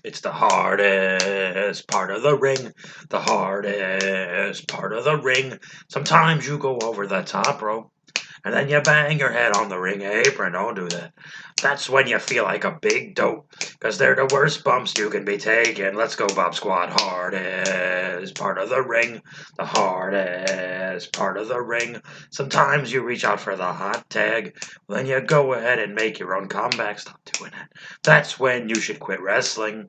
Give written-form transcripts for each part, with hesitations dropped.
It's the hardest part of the ring. The hardest part of the ring. Sometimes you go over the top rope. And then you bang your head on the ring apron. Don't do that. That's when you feel like a big dope. Because they're the worst bumps you can be taking. Let's go, Bob Squad. Hardest part of the ring. The hardest part of the ring. Sometimes you reach out for the hot tag. Then you go ahead and make your own comeback. Stop doing that. That's when you should quit wrestling.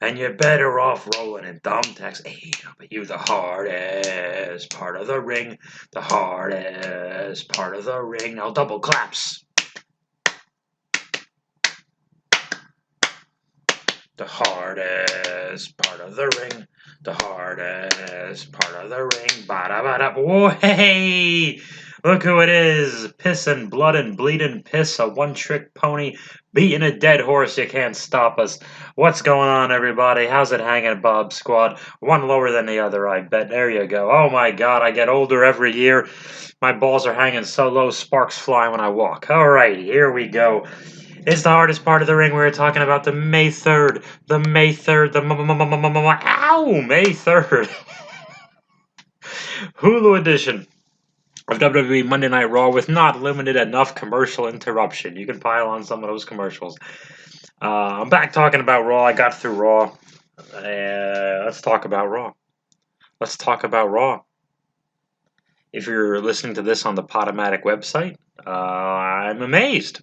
And you're better off rolling in thumbtacks. Hey, but you the hardest part of the ring. The hardest part of the ring. Now double claps. The hardest part of the ring. The hardest part of the ring. Ba-da-ba-da. Whoa, hey! Look who it is. Piss and blood and bleeding piss. A one-trick pony. Beating a dead horse. You can't stop us. What's going on, everybody? How's it hanging, Bob Squad? One lower than the other, I bet. There you go. Oh, my God. I get older every year. My balls are hanging so low, sparks fly when I walk. All right, here we go. It's the hardest part of the ring. We're talking about the May 3rd. The May 3rd. The ow! May 3rd. Hulu edition of WWE Monday Night Raw with not limited enough commercial interruption. You can pile on some of those commercials. I'm back talking about Raw. I got through Raw. Let's talk about Raw. Let's talk about Raw. If you're listening to this on the Podomatic website, I'm amazed.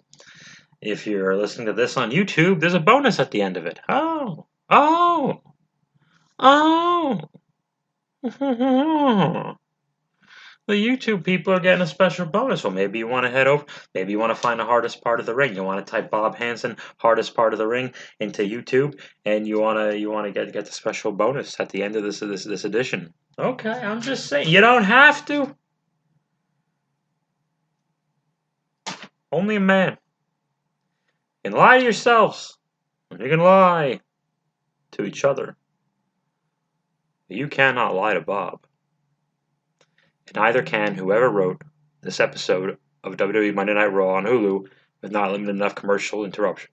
If you're listening to this on YouTube, there's a bonus at the end of it. Oh. The YouTube people are getting a special bonus. Well, maybe you want to head over. Maybe you want to find the hardest part of the ring. You want to type Bob Hansen hardest part of the ring into YouTube, and you want to get the special bonus at the end of this edition. Okay, I'm just saying you don't have to. Only a man can lie to yourselves, and you can lie to each other. You cannot lie to Bob. And neither can whoever wrote this episode of WWE Monday Night Raw on Hulu with not limited enough commercial interruption.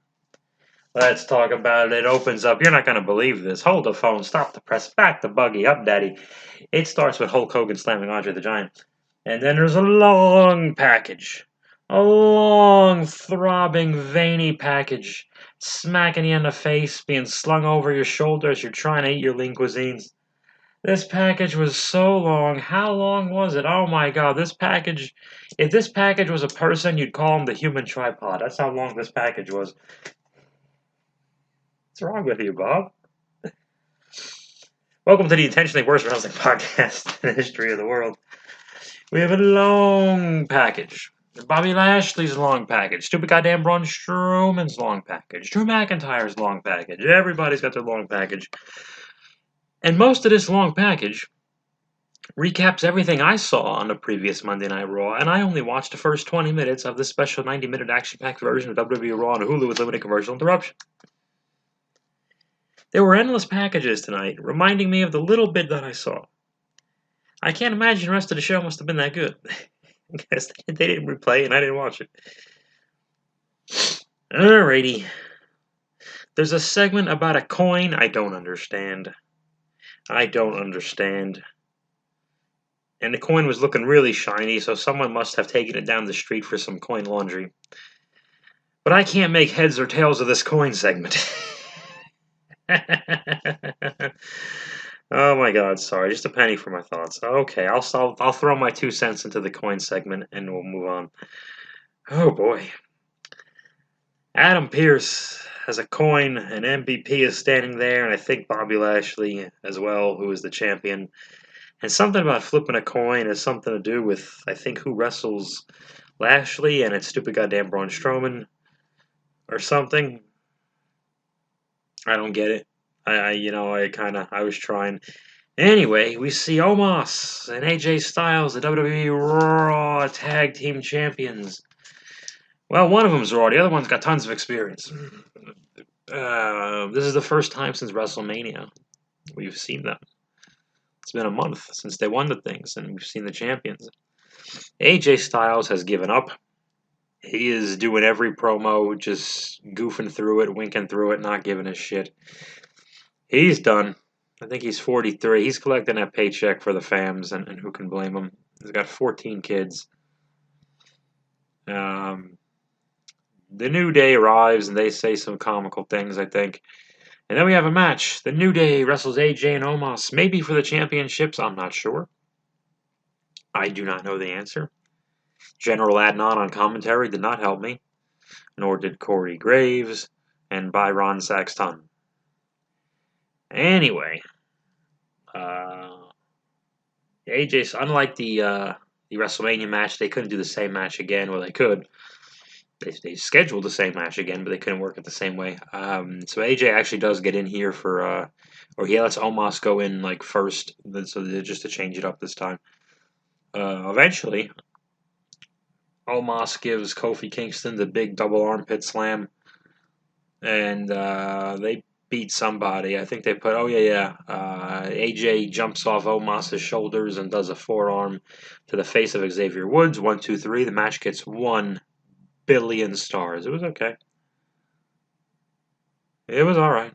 Let's talk about it. It opens up. You're not going to believe this. Hold the phone. Stop the press. Back the buggy up, Daddy. It starts with Hulk Hogan slamming Andre the Giant. And then there's a long package. A long, throbbing, veiny package. Smacking you in the face, being slung over your shoulder as you're trying to eat your lean cuisines. This package was so long. How long was it? Oh my God, this package. If this package was a person, you'd call him the human tripod. That's how long this package was. What's wrong with you, Bob? Welcome to the intentionally worst wrestling podcast in the history of the world. We have a long package. Bobby Lashley's long package. Stupid goddamn Braun Strowman's long package. Drew McIntyre's long package. Everybody's got their long package. And most of this long package recaps everything I saw on the previous Monday Night Raw, and I only watched the first 20 minutes of this special 90-minute action-packed version of WWE Raw on Hulu with limited commercial interruption. There were endless packages tonight, reminding me of the little bit that I saw. I can't imagine the rest of the show must have been that good. I guess they didn't replay, and I didn't watch it. Alrighty. There's a segment about a coin I don't understand. And the coin was looking really shiny, so someone must have taken it down the street for some coin laundry. But I can't make heads or tails of this coin segment. Oh my God, sorry. Just a penny for my thoughts. Okay, I'll throw my 2 cents into the coin segment and we'll move on. Oh boy. Adam Pearce has a coin, and MVP is standing there, and I think Bobby Lashley as well, who is the champion. And something about flipping a coin has something to do with, I think, who wrestles Lashley, and it's stupid goddamn Braun Strowman or something. I don't get it. I was trying. Anyway, we see Omos and AJ Styles, the WWE Raw Tag Team Champions. Well, one of them's Raw, the other one's got tons of experience. This is the first time since WrestleMania we've seen them. It's been a month since they won the things, and we've seen the champions. AJ Styles has given up. He is doing every promo, just goofing through it, winking through it, not giving a shit. He's done. I think he's 43. He's collecting that paycheck for the fams, and who can blame him? He's got 14 kids. Um, the New Day arrives, and they say some comical things, I think. And then we have a match. The New Day wrestles AJ and Omos, maybe for the championships. I'm not sure. I do not know the answer. General Adnan on commentary did not help me, nor did Corey Graves and Byron Saxton. Anyway, AJ, unlike the WrestleMania match, they couldn't do the same match again. Well, they could. They scheduled the same match again, but they couldn't work it the same way. So AJ actually does get in here for, or he lets Omos go in like first, so just to change it up this time. Eventually, Omos gives Kofi Kingston the big double armpit slam, and they beat somebody. I think they put, AJ jumps off Omos' shoulders and does a forearm to the face of Xavier Woods. 1, 2, 3. The match gets 1 billion stars. It was okay. It was alright.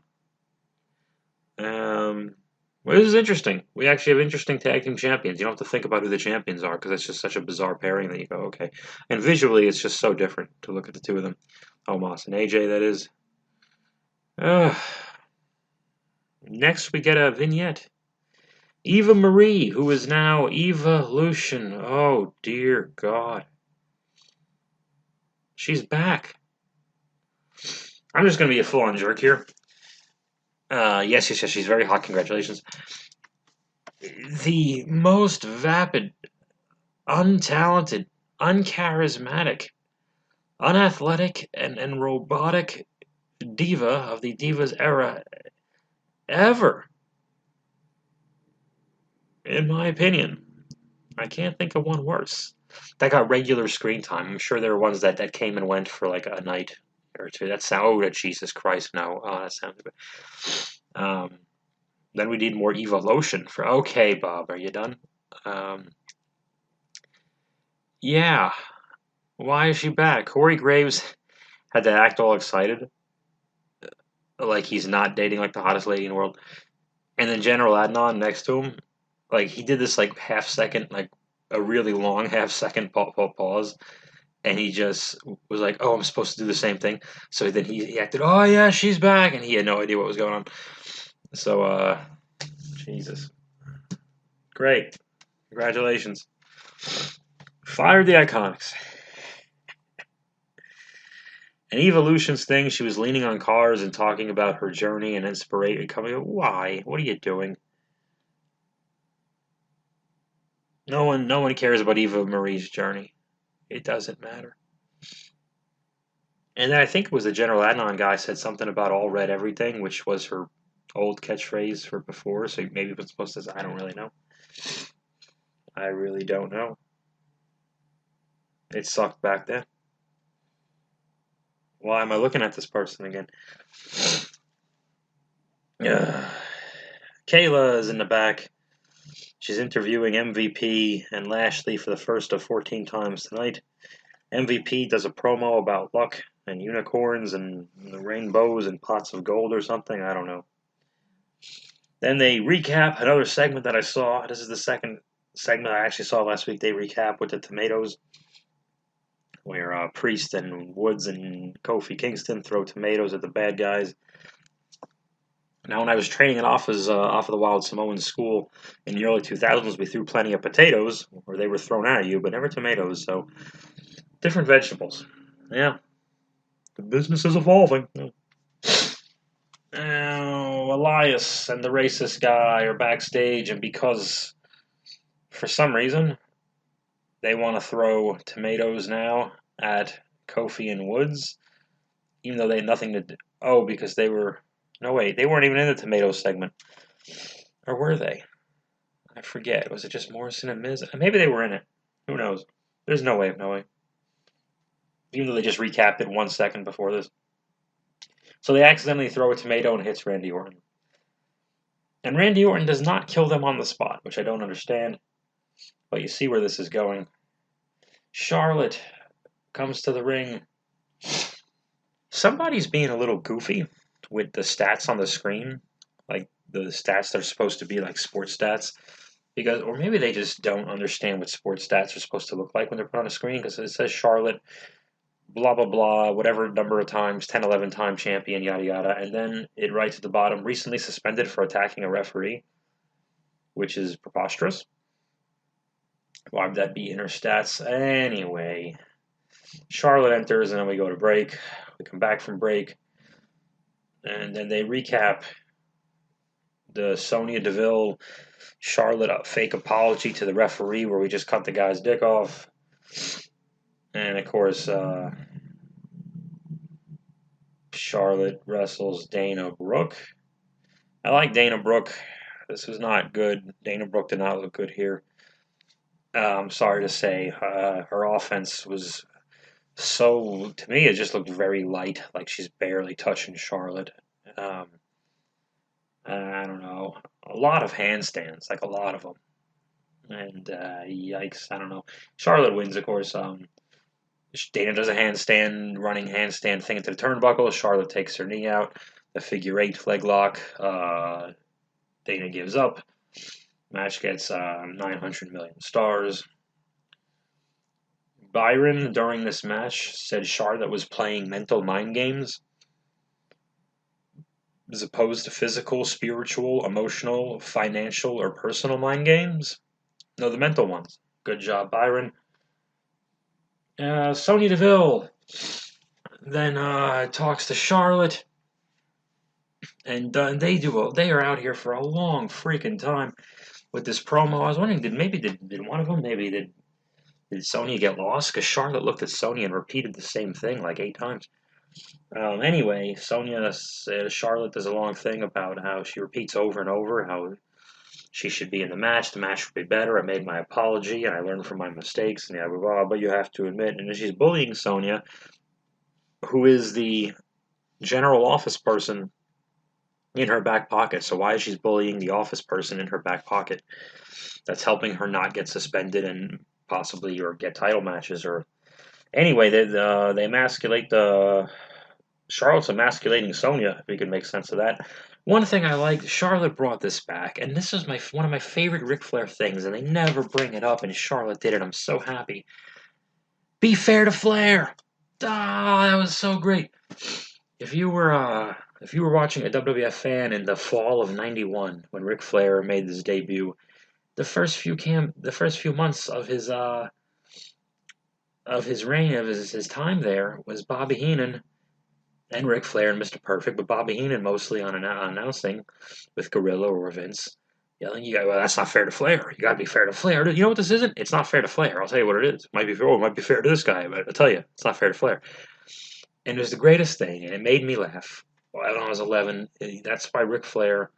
Well, this is interesting. We actually have interesting tag team champions. You don't have to think about who the champions are because it's just such a bizarre pairing that you go, okay. And visually, it's just so different to look at the two of them. Omos and AJ, that is. Next, we get a vignette. Eva Marie, who is now Evolution. Oh, dear God. She's back. I'm just going to be a full-on jerk here. Yes, she's very hot. Congratulations. The most vapid, untalented, uncharismatic, unathletic, and robotic diva of the Divas era ever. In my opinion. I can't think of one worse. That got regular screen time. I'm sure there were ones that came and went for like a night or two. Jesus Christ, no. Oh, that sounds good. Then we need more Evolution for. Okay, Bob, are you done? Yeah. Why is she back? Corey Graves had to act all excited, like he's not dating like the hottest lady in the world. And then General Adnan next to him, like he did this like half second, like a really long half second pause, and he just was like, "Oh, I'm supposed to do the same thing." So then he acted, "Oh yeah, she's back," and he had no idea what was going on. So, Jesus, great, congratulations, fired the Iconics. An Evolution's thing, she was leaning on cars and talking about her journey and inspiration. Coming, why? What are you doing? No one cares about Eva Marie's journey. It doesn't matter. And then I think it was the General Adnan guy said something about all red everything, which was her old catchphrase for before. So maybe it was supposed to. I don't really know. I really don't know. It sucked back then. Why am I looking at this person again? Kayla is in the back. She's interviewing MVP and Lashley for the first of 14 times tonight. MVP does a promo about luck and unicorns and the rainbows and pots of gold or something. I don't know. Then they recap another segment that I saw. This is the second segment I actually saw last week. They recap with the tomatoes, where Priest and Woods and Kofi Kingston throw tomatoes at the bad guys. Now, when I was training it off of the Wild Samoan school in the early 2000s, we threw plenty of potatoes, or they were thrown at you, but never tomatoes. So, different vegetables. Yeah, the business is evolving. Now, Elias and the racist guy are backstage, and because, for some reason, they want to throw tomatoes now at Kofi and Woods, even though they had nothing to do. Oh, because they were. No, wait, they weren't even in the tomato segment. Or were they? I forget. Was it just Morrison and Miz? Maybe they were in it. Who knows? There's no way of knowing. Even though they just recapped it 1 second before this. So they accidentally throw a tomato and it hits Randy Orton. And Randy Orton does not kill them on the spot, which I don't understand. But you see where this is going. Charlotte comes to the ring. Somebody's being a little goofy with the stats on the screen. Like, the stats that are supposed to be like sports stats. Because, or maybe they just don't understand what sports stats are supposed to look like when they're put on a screen. Because it says Charlotte, blah blah blah, whatever number of times, 10, 11 time champion, yada yada, and then it writes at the bottom, recently suspended for attacking a referee, which is preposterous. Why would that be in her stats? Anyway, Charlotte enters, and then we go to break. We come back from break, and then they recap the Sonya Deville Charlotte fake apology to the referee where we just cut the guy's dick off. And of course, Charlotte wrestles Dana Brooke. I like Dana Brooke. This was not good. Dana Brooke did not look good here. I'm sorry to say, her offense was so, to me, it just looked very light, like she's barely touching Charlotte. Um, I don't know. A lot of handstands, like a lot of them. And yikes, I don't know. Charlotte wins, of course. Dana does a handstand, running handstand thing into the turnbuckle. Charlotte takes her knee out. The figure eight leg lock. Dana gives up. Match gets 900 million stars. Byron, during this match, said Charlotte was playing mental mind games as opposed to physical, spiritual, emotional, financial, or personal mind games. No, the mental ones. Good job, Byron. Sonya Deville then talks to Charlotte, and they are out here for a long freaking time with this promo. I was wondering, did one of them did Sonya get lost? Because Charlotte looked at Sonya and repeated the same thing like 8 times. Anyway, Sonya said Charlotte does a long thing about how she repeats over and over how she should be in the match. The match would be better. I made my apology and I learned from my mistakes. And yeah, blah, but you have to admit. And then she's bullying Sonya, who is the general office person in her back pocket. So why is she bullying the office person in her back pocket? That's helping her not get suspended and possibly or get title matches. Or anyway, they emasculate the Charlotte's emasculating Sonya, if we can make sense of that. One thing I liked, Charlotte brought this back, and this is one of my favorite Ric Flair things, and they never bring it up, and Charlotte did it. I'm so happy. Be fair to Flair. Ah, that was so great. If you were watching a WWF fan in the fall of '91 when Ric Flair made his debut, the first few months of his reign, of his time there, was Bobby Heenan and Ric Flair and Mr. Perfect, but Bobby Heenan mostly on announcing with Gorilla or Vince yelling, well, that's not fair to Flair. You got to be fair to Flair. You know what this isn't? It's not fair to Flair. I'll tell you what it is. It might be fair to this guy, but I'll tell you, it's not fair to Flair. And it was the greatest thing, and it made me laugh. When I was 11, that's why Ric Flair,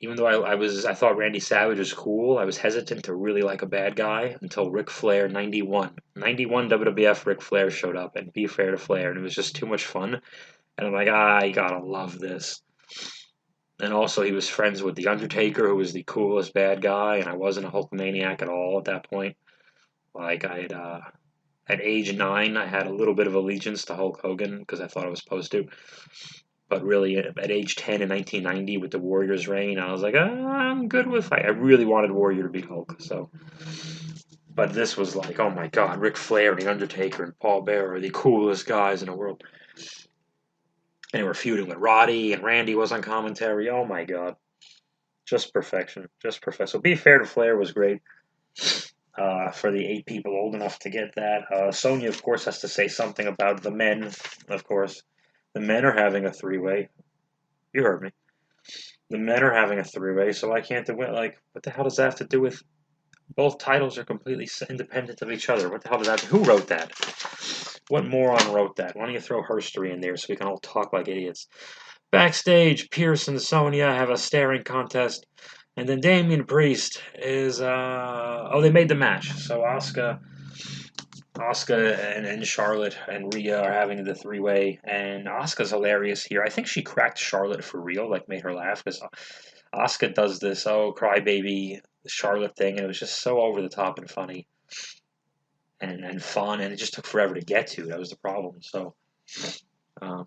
even though I thought Randy Savage was cool, I was hesitant to really like a bad guy until Ric Flair 91 WWF Ric Flair showed up and Be Fair to Flair, and it was just too much fun. And I'm like, I gotta love this. And also, he was friends with The Undertaker, who was the coolest bad guy, and I wasn't a Hulkamaniac at all at that point. Like, at age 9, I had a little bit of allegiance to Hulk Hogan because I thought I was supposed to. But really, at age 10 in 1990 with the Warriors reign, I was like, I'm good with it. I really wanted Warrior to beat Hulk. So, but this was like, oh my God, Ric Flair, The Undertaker, and Paul Bearer are the coolest guys in the world. And they were feuding with Roddy, and Randy was on commentary. Oh my God. Just perfection. Just perfection. So Be Fair to Flair was great. For the 8 people old enough to get that. Sonya, of course, has to say something about the men, of course. The men are having a 3-way. You heard me. The men are having a 3-way, so why can't they win? Like, what the hell does that have to do with... Both titles are completely independent of each other. What the hell does that... Who wrote that? What moron wrote that? Why don't you throw herstory in there so we can all talk like idiots? Backstage, Pierce and Sonya have a staring contest. And then Damian Priest is... they made the match. So Asuka and Charlotte and Rhea are having the 3-way, and Asuka's hilarious here. I think she cracked Charlotte for real, like made her laugh, because Asuka does this crybaby Charlotte thing, and it was just so over the top and funny and fun, and it just took forever to get to. That was the problem. So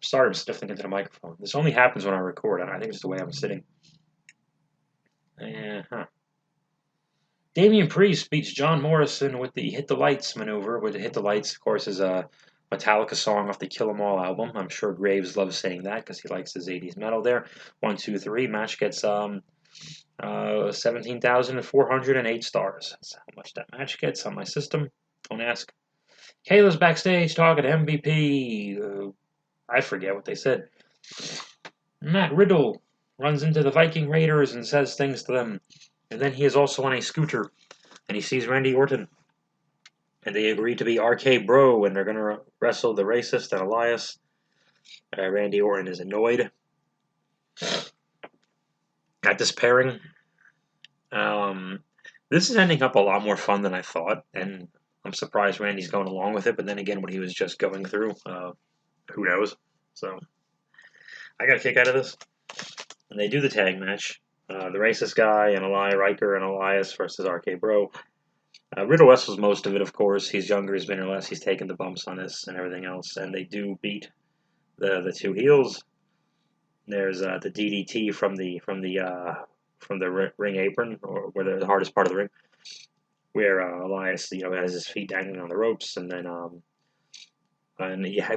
sorry, I'm sniffling into the microphone. This only happens when I record, and I think it's the way I'm sitting. Huh. Damian Priest beats John Morrison with the Hit the Lights maneuver. With the Hit the Lights, of course, is a Metallica song off the Kill 'Em All album. I'm sure Graves loves saying that because he likes his 80s metal there. 1, 2, 3. Match gets 17,408 stars. That's how much that match gets on my system. Don't ask. Kayla's backstage talking to MVP. I forget what they said. Matt Riddle runs into the Viking Raiders and says things to them. And then he is also on a scooter. And he sees Randy Orton. And they agree to be RK Bro. And they're going to wrestle the Racist and Elias. Randy Orton is annoyed at this pairing. This is ending up a lot more fun than I thought. And I'm surprised Randy's going along with it. But then again, what he was just going through, who knows? So I got a kick out of this. And they do the tag match. The Racist guy and Riker and Elias versus RK Bro. Riddle wrestles most of it, of course. He's younger, he's been here less, he's taken the bumps on this and everything else. And they do beat the two heels. There's the DDT from the ring apron, or where the hardest part of the ring, where Elias has his feet dangling on the ropes, and then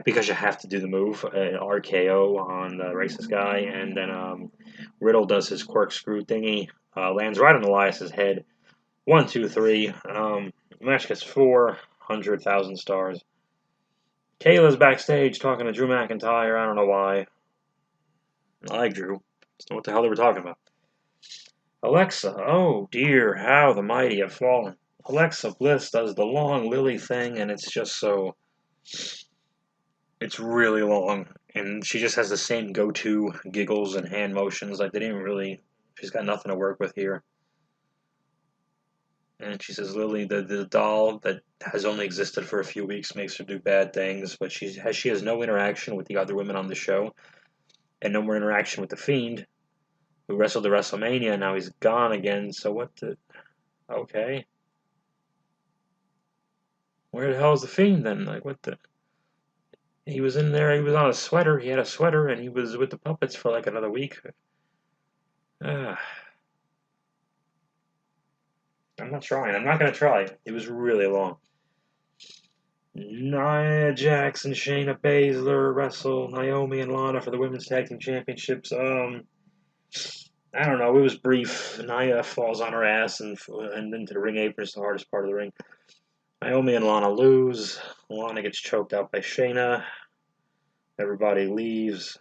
because you have to do the move, RKO on the Racist guy, and then Riddle does his corkscrew thingy, lands right on Elias's head. 1, 2, 3. Match gets 400,000 stars. Kayla's backstage talking to Drew McIntyre. I don't know why. I like Drew. Just know what the hell they were talking about. Alexa, oh dear, how the mighty have fallen. Alexa Bliss does the long Lily thing, and it's just so. It's really long, and she just has the same go-to giggles and hand motions. Like they didn't really. She's got nothing to work with here. And she says Lily, the doll that has only existed for a few weeks, makes her do bad things, but she has no interaction with the other women on the show, and no more interaction with the Fiend, who wrestled at WrestleMania, and now he's gone again. So what the? Okay, where the hell is the Fiend then? Like what the? He was in there. He was on a sweater. He had a sweater, and he was with the puppets for like another week. I'm not trying. I'm not gonna try. It was really long. Nia Jax and Shayna Baszler wrestle Naomi and Lana for the Women's Tag Team Championships. I don't know. It was brief. Nia falls on her ass and into the ring apron. It's the hardest part of the ring. Naomi and Lana lose. Lana gets choked out by Shayna. Everybody leaves.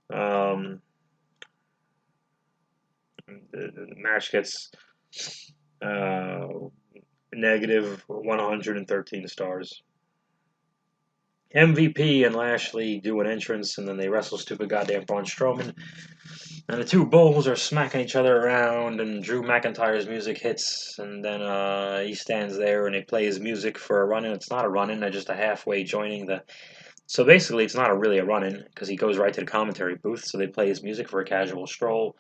The match gets negative 113 stars. MVP and Lashley do an entrance, and then they wrestle stupid goddamn Braun Strowman. And the two bulls are smacking each other around, and Drew McIntyre's music hits, and then he stands there and they play his music for a run-in. It's not a run-in, they're just a halfway joining the. So basically, it's not really a run-in because he goes right to the commentary booth. So they play his music for a casual stroll.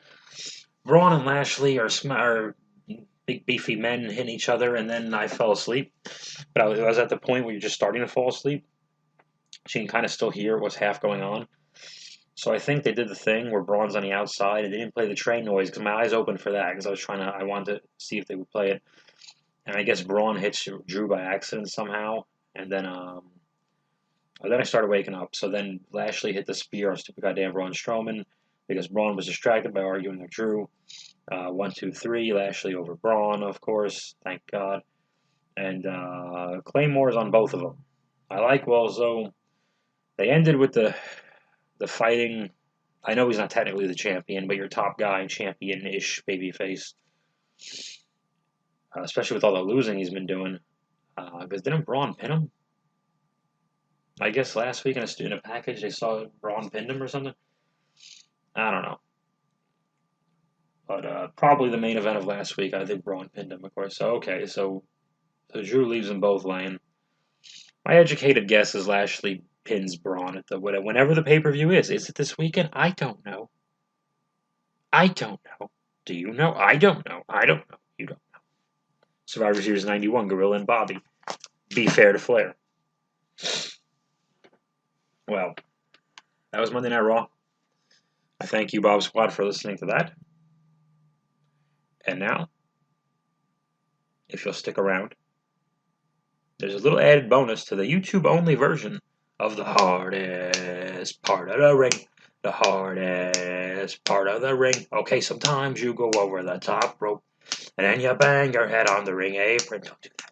Braun and Lashley are big beefy men hitting each other, and then I fell asleep. But I was at the point where you're just starting to fall asleep. So you can kind of still hear what's half going on. So I think they did the thing where Braun's on the outside, and they didn't play the train noise because my eyes opened for that because I wanted to see if they would play it. And I guess Braun hits Drew by accident somehow, and then I started waking up. So then Lashley hit the spear on stupid goddamn Braun Strowman because Braun was distracted by arguing with Drew. 1, 2, 3, Lashley over Braun, of course, thank God. And Claymore's on both of them. I like so they ended with the fighting. I know he's not technically the champion, but your top guy, champion-ish babyface. Especially with all the losing he's been doing. Because didn't Braun pin him? I guess last week in a package they saw Braun pinned him or something. I don't know. But probably the main event of last week, I think Braun pinned him, of course. So, okay, so Drew leaves them both laying. My educated guess is Lashley pins Braun at whenever the pay-per-view is. Is it this weekend? I don't know. I don't know. Do you know? I don't know. I don't know. You don't know. Survivor Series 91, Gorilla and Bobby. Be fair to Flair. Well, that was Monday Night Raw. I thank you, Bob Squad, for listening to that. And now, if you'll stick around, there's a little added bonus to the YouTube-only version of the hardest part of the ring. The hardest part of the ring. Okay, sometimes you go over the top rope, and then you bang your head on the ring apron. Don't do that.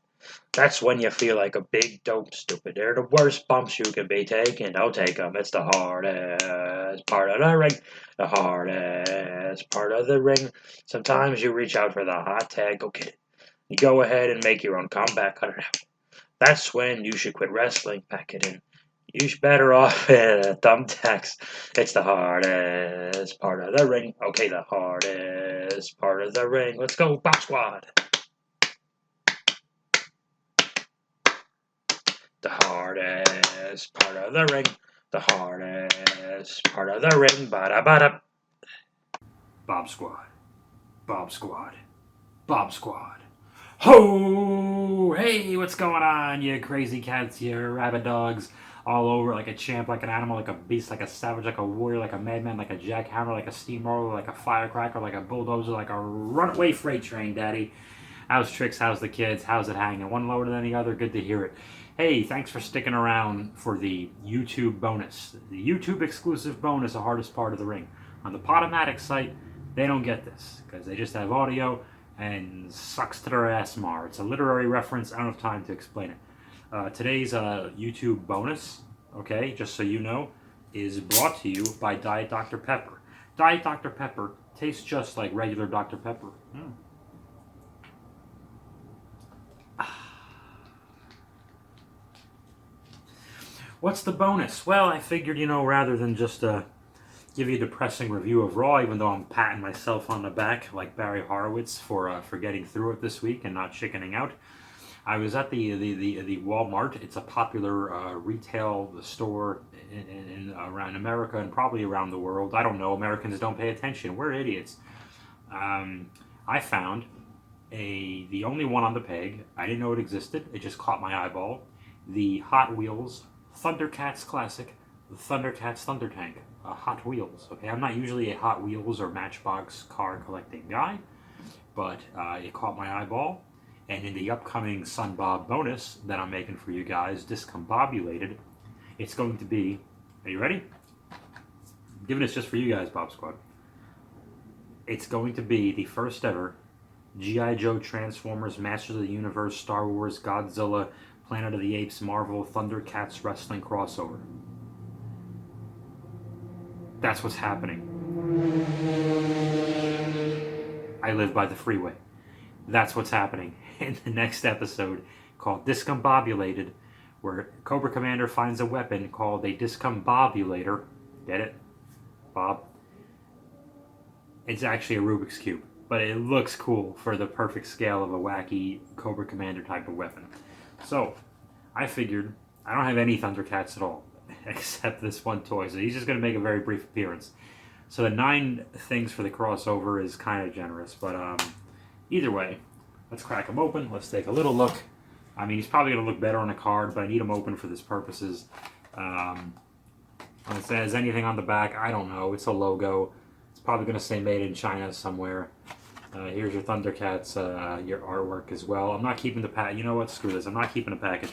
That's when you feel like a big dope stupid. They're the worst bumps you can be taking. Don't take them. It's the hardest part of the ring. The hardest part of the ring. Sometimes you reach out for the hot tag. Go get it. You go ahead and make your own comeback. Cut it out. That's when you should quit wrestling. Pack it in. You should better off in thumbtacks. It's the hardest part of the ring. Okay, the hardest part of the ring. Let's go, Bob Squad. The hardest part of the ring. The hardest part of the ring. Ba-da-ba-da. Bob Squad. Bob Squad. Bob Squad. Ho! Hey, what's going on, you crazy cats, you rabid dogs, all over like a champ, like an animal, like a beast, like a savage, like a warrior, like a madman, like a jackhammer, like a steamroller, like a firecracker, like a bulldozer, like a runaway freight train, daddy. How's Tricks? How's the kids? How's it hanging? One lower than the other. Good to hear it. Hey, thanks for sticking around for the YouTube bonus. The YouTube exclusive bonus, the hardest part of the ring. On the Podomatic site, they don't get this because they just have audio and sucks to their ass mar. It's a literary reference. I don't have time to explain it. Today's YouTube bonus, okay, just so you know, is brought to you by Diet Dr. Pepper. Diet Dr. Pepper tastes just like regular Dr. Pepper. What's the bonus? Well, I figured, rather than just give you a depressing review of Raw, even though I'm patting myself on the back like Barry Horowitz for getting through it this week and not chickening out. I was at the Walmart. It's a popular retail store in around America and probably around the world. I don't know. Americans don't pay attention. We're idiots. I found the only one on the peg. I didn't know it existed. It just caught my eyeball. The Hot Wheels Thundercats Classic, the Thundercats Thunder Tank. Hot Wheels. Okay, I'm not usually a Hot Wheels or Matchbox car collecting guy, but it caught my eyeball. And in the upcoming Sun Bob bonus that I'm making for you guys, discombobulated, it's going to be. Are you ready? I'm giving this just for you guys, Bob Squad. It's going to be the first ever G.I. Joe, Transformers, Masters of the Universe, Star Wars, Godzilla, Planet of the Apes, Marvel, Thundercats wrestling crossover. That's what's happening. I live by the freeway. That's what's happening in the next episode called Discombobulated, where Cobra Commander finds a weapon called a discombobulator. Get it? Bob? It's actually a Rubik's Cube, but it looks cool for the perfect scale of a wacky Cobra Commander type of weapon. So, I figured I don't have any Thundercats at all, except this one toy, so he's just going to make a very brief appearance. So the 9 things for the crossover is kind of generous, but either way, let's crack him open. Let's take a little look. I mean, he's probably going to look better on a card, but I need him open for this purposes. When it says anything on the back, I don't know. It's a logo. It's probably going to say made in China somewhere. Here's your Thundercats, your artwork as well. I'm not keeping the pack. You know what? Screw this. I'm not keeping the package.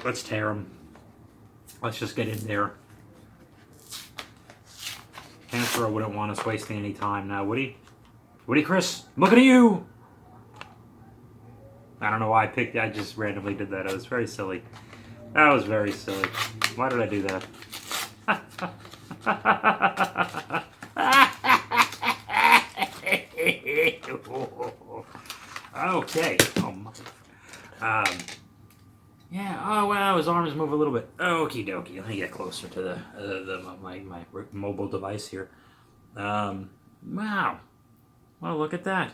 Let's tear them. Let's just get in there. Cancer wouldn't want us wasting any time now, would he? Would he, Chris? I'm looking at you! I don't know why I picked it. I just randomly did that. It was very silly. That was very silly. Why did I do that? Okay. Oh my. Yeah. Oh wow. His arms move a little bit. Okie dokie. Let me get closer to my mobile device here. Wow. Well, look at that.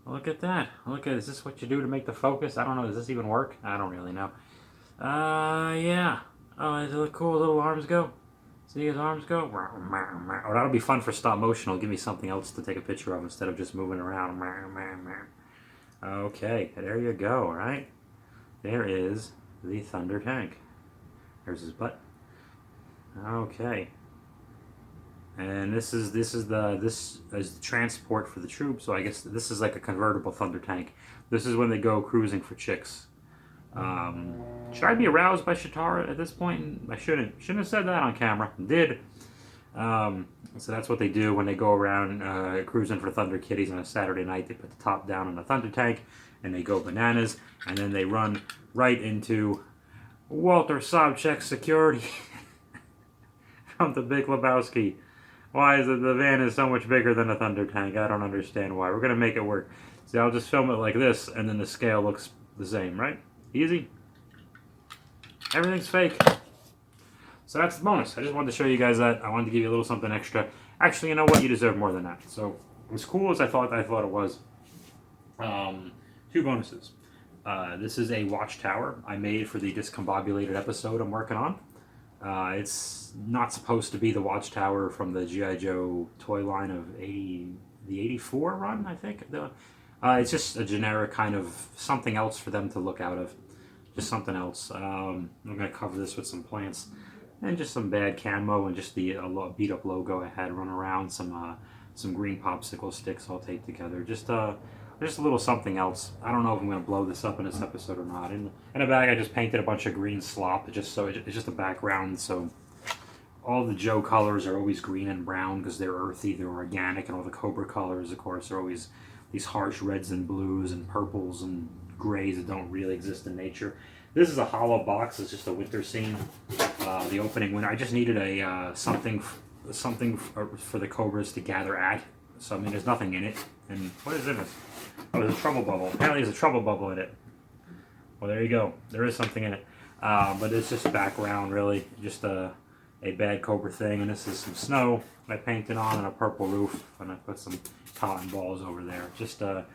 Look at that. Look at. Is this what you do to make the focus? I don't know. Does this even work? I don't really know. Yeah. Oh, does it look cool? Little arms go. See his arms go? Oh, that'll be fun for stop motion. It'll give me something else to take a picture of instead of just moving around. Okay, there you go, alright? There is the Thunder Tank. There's his butt. Okay. And this is the transport for the troops. So I guess this is like a convertible thunder tank. This is when they go cruising for chicks. Should I be aroused by Shatara at this point? I shouldn't. Shouldn't have said that on camera. Did. So that's what they do when they go around cruising for Thunder Kitties on a Saturday night. They put the top down on the Thunder Tank and they go bananas. And then they run right into Walter Sobchak's security from the Big Lebowski. Why is it the van is so much bigger than a Thunder Tank? I don't understand why. We're going to make it work. See, I'll just film it like this and then the scale looks the same, right? Easy. Everything's fake. So that's the bonus. I just wanted to show you guys that. I wanted to give you a little something extra. Actually, you know what? You deserve more than that. So as cool as I thought it was. Two bonuses. This is a watchtower I made for the discombobulated episode I'm working on. It's not supposed to be the watchtower from the G.I. Joe toy line of the 84 run, I think. It's just a generic kind of something else for them to look out of. Just something else. I'm going to cover this with some plants and just some bad camo and just the beat up logo I had run around, some green popsicle sticks all taped together. Just a little something else. I don't know if I'm going to blow this up in this episode or not. In a bag I just painted a bunch of green slop it's just a background, so all the Joe colors are always green and brown because they're earthy, they're organic, and all the Cobra colors, of course, are always these harsh reds and blues and purples and grays that don't really exist in nature. This is a hollow box. It's just a winter scene. The opening winter. I just needed a something for the Cobras to gather at. So I mean, there's nothing in it. And what is in it? Oh, there's a trouble bubble. Apparently, there's a trouble bubble in it. Well, there you go. There is something in it. But it's just background, really. Just a bad Cobra thing. And this is some snow I painted on and a purple roof. And I put some cotton balls over there. Just a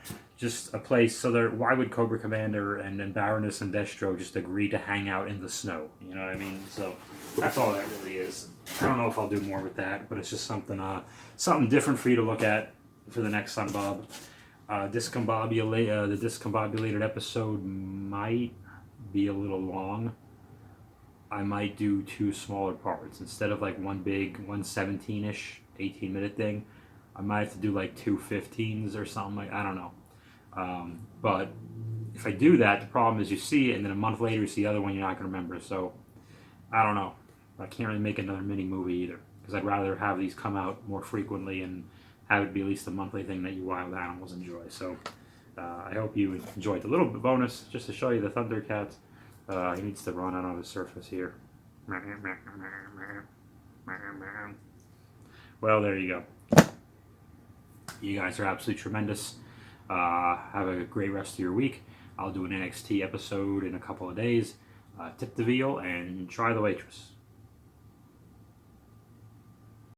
place so there. Why would Cobra Commander and Baroness and Destro just agree to hang out in the snow? You know what I mean? So that's all that really is. I don't know if I'll do more with that, but it's just something different for you to look at for the next Sun Bob. The discombobulated episode might be a little long. I might do two smaller parts instead of like one big 117-ish 18-minute thing. I might have to do like two 15s or something. I don't know. But if I do that, the problem is you see it and then a month later you see the other one you're not going to remember. So I don't know. I can't really make another mini movie either because I'd rather have these come out more frequently and have it be at least a monthly thing that you wild animals enjoy. So I hope you enjoyed the little bonus just to show you the Thundercat. He needs to run out on the surface here. Well, there you go. You guys are absolutely tremendous. Have a great rest of your week. I'll do an NXT episode in a couple of days. Tip the veal and try the waitress.